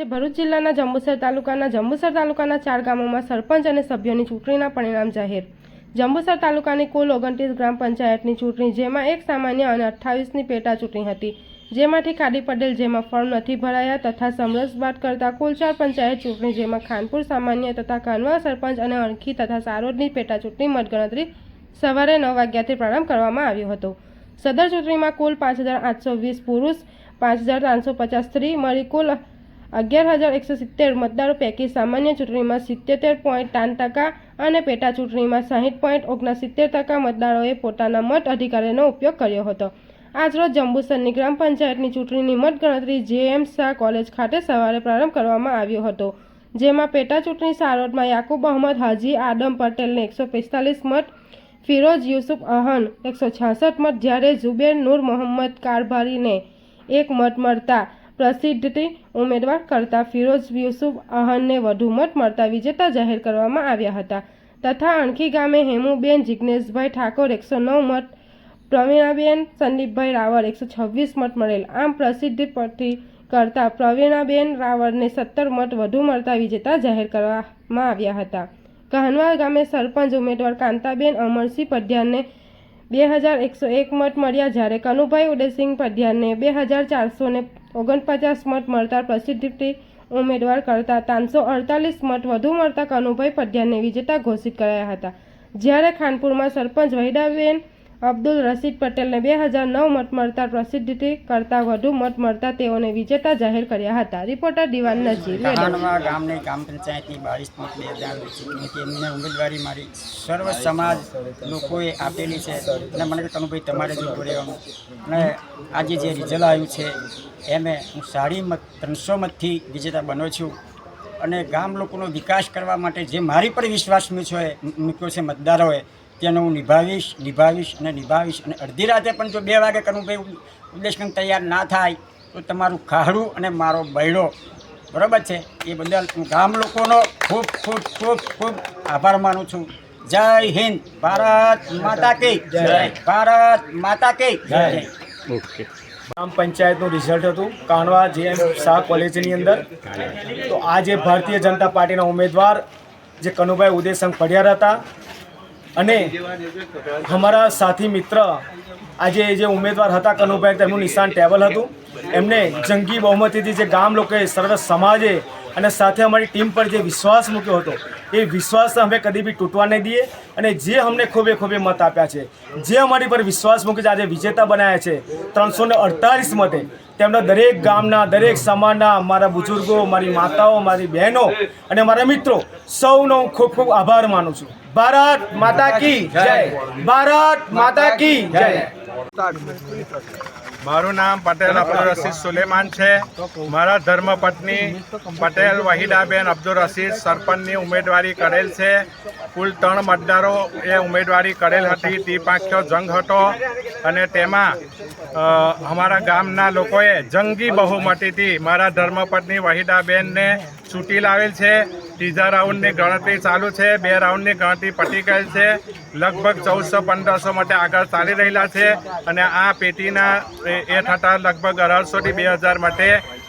ભરૂચ જિલ્લાના જંબુસર તાલુકાના 4 ગામોમાં સરપંચ અને સભ્યોની ચૂંટણીના પરિણામ જાહેર। જંબુસર તાલુકાની કુલ 29 ગ્રામ પંચાયતની ચૂંટણી, જેમાં એક સામાન્ય અને 28ની પેટા ચૂંટણી હતી, જેમાંથી ખાડી પડેલ જેમાં ફોર્મ નથી ભરાયા તથા સમરસ બાદ કરતા કુલ 4 પંચાયત ચૂંટણી, જેમાં ખાનપુર સામાન્ય તથા કાનવા સરપંચ અને અણખી તથા સારોદની પેટા ચૂંટણી મતગણતરી સવારે 9 વાગ્યાથી પ્રારંભ કરવામાં આવ્યો હતો। સદર ચૂંટણીમાં કુલ 5820 પુરુષ, 5350 સ્ત્રી મળી કુલ 11,170 મતદારો પૈકી સામાન્ય ચૂંટણીમાં 77.3% અને પેટા ચૂંટણીમાં 60.69% મતદારોએ પોતાના મત અધિકારનો ઉપયોગ કર્યો હતો। આજરોજ જંબુસરની ગ્રામ પંચાયતની ચૂંટણીની મતગણતરી જે.એમ. શાહ કોલેજ ખાતે સવારે પ્રારંભ કરવામાં આવ્યો હતો, જેમાં પેટા ચૂંટણી સારોદમાં યાકુબ અહમદ હાજી આદમ પટેલને 145 મત, ફિરોઝ યુસુફ અહન 166 મત, જ્યારે ઝુબેર નૂર મોહમ્મદ કારભારીને 1 મત મળતા પ્રસિદ્ધ ઉમેદવાર કરતા ફિરોઝ યુસુફ અહનને વધુ મત મળતા વિજેતા જાહેર કરવામાં આવ્યા હતા તથા અણખી ગામે હેમુબેન જિગ્નેશભાઈ ઠાકોર 109 મત, પ્રવીણાબેન સંદીપભાઈ રાવર 126 મત મળેલ। આમ પ્રસિદ્ધ પરથી કરતા પ્રવીણાબેન રાવરને 17 મત વધુ મળતા વિજેતા જાહેર કરવામાં આવ્યા હતા। કાનવા ગામે સરપંચ ઉમેદવાર કાંતાબેન અમરસિંહ પઢિયારને 2101 મત મળ્યા, જ્યારે કનુભાઈ ઉદયસિંહ પઢિયારને 2449 મત મળતા પ્રસિદ્ધ ઉમેદવાર કરતા 348 મત વધુ મળતા કનુભાઈ પઢિયારને વિજેતા ઘોષિત કરાયા હતા, જ્યારે ખાનપુરમાં સરપંચ વહીદાબેન અબ્દુલ રશીદ પટેલને 2009 મત મળતા પ્રસિદ્ધ કરતા વધુ મત મળતા તેઓને વિજેતા જાહેર કર્યા હતા। રિપોર્ટર દિવાન નજીર। કાનવા ગામની ગ્રામ પંચાયતની 22 એમને ઉમેદવારી મારી સર્વ સમાજ લોકોએ આપેલી છે અને મને કનુભાઈ તમારે જ ઉભો રહેવાનું અને આજે જે રિઝલ્ટ આવ્યું છે એમે હું 300 મતથી વિજેતા બન્યો છું અને ગામ લોકોનો વિકાસ કરવા માટે જે મારી પર વિશ્વાસ મૂક્યો છે મતદારોએ તેનો હું નિભાવીશ અને અડધી રાતે પણ જો 2 વાગે કનુભાઈ ઉદ્દેશકંદ તૈયાર ના થાય તો તમારું ખાહડું અને મારો બૈડો બરાબર છે। એ બદલ હું ગામ લોકોનો ખૂબ આભાર માનું છું। જય હિન્દ, ભારત માતા કી જય, ભારત માતા કી જય। ઓકે, ગ્રામ પંચાયતનું રિઝલ્ટ હતું કાનવા જે.એમ. શાહ કોલેજની અંદર। તો આજે ભારતીય જનતા પાર્ટીના ઉમેદવાર જે કનુભાઈ ઉદયસિંહ પઢિયાર હતા અને અમારા સાથી મિત્ર આજે જે ઉમેદવાર હતા કનુભાઈ, તેમનું નિશાન ટેબલ હતું। એમને જંગી બહુમતીથી જે ગામ લોકોએ, સર્વ સમાજે અને સાથે અમારી ટીમ પર જે વિશ્વાસ મૂક્યો હતો એ વિશ્વાસ અમે કદી બી તૂટવા નહીં દઈએ અને જે અમને ખૂબે મત આપ્યા છે, જે અમારી પર વિશ્વાસ મૂકે છે, આજે વિજેતા બનાવ્યા છે 348 મતે, તેમના દરેક ગામના, દરેક સમાજના, મારા બુઝુર્ગો, મારી માતાઓ, મારી બહેનો અને મારા મિત્રો સૌનો ખૂબ આભાર માનું છું। ભારત માતા કી જય, ભારત માતા કી જય। મારું નામ પટેલ અબ્દુલ રશીદ સુલેમાન છે। મારા ધર્મપત્ની પટેલ વહીદાબેન અબ્દુલ રશીદ સરપંચની ઉમેદવારી કરેલ છે। કુલ 3 મતદારો એ ઉમેદવારી કરેલ હતી, ત્રિપાંખ્યો જંગ હતો અને તેમાં અમારા ગામના લોકોએ જંગી બહુમતીથી મારા ધર્મપત્ની વહીદાબેનને ચૂંટી લાવેલ છે। ત્રીજા રાઉન્ડની ગણતરી ચાલુ છે, 2 રાઉન્ડની ગણતરી પતી ગયેલ છે, લગભગ 1400-1500 માટે આગળ ચાલી રહેલા છે અને આ પેટીના એ થતાં લગભગ 1800થી 2000 માટે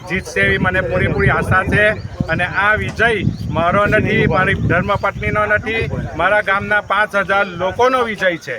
જીતશે એવી મને પૂરેપૂરી આશા છે। અને આ વિજય મારો નથી, મારી ધર્મપત્નીનો નથી, મારા ગામના 5000 લોકોનો વિજય છે।